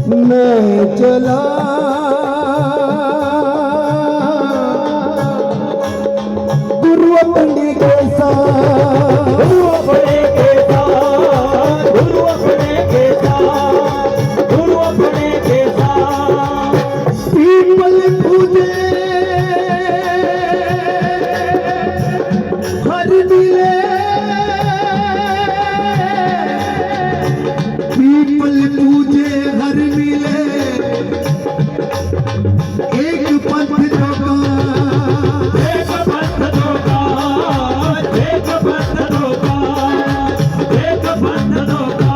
मैं चला गुरु अपने के साथ, गुरु अपने के साथ, गुरु अपने के साथ, गुरु अपने के साथ। पीपल पूजे हर मिले, पीपल पूजे हर मिले, एक पंथ जोगा, एक पंथ जोगा, एक पंथ जोगा, एक पंथ जोगा।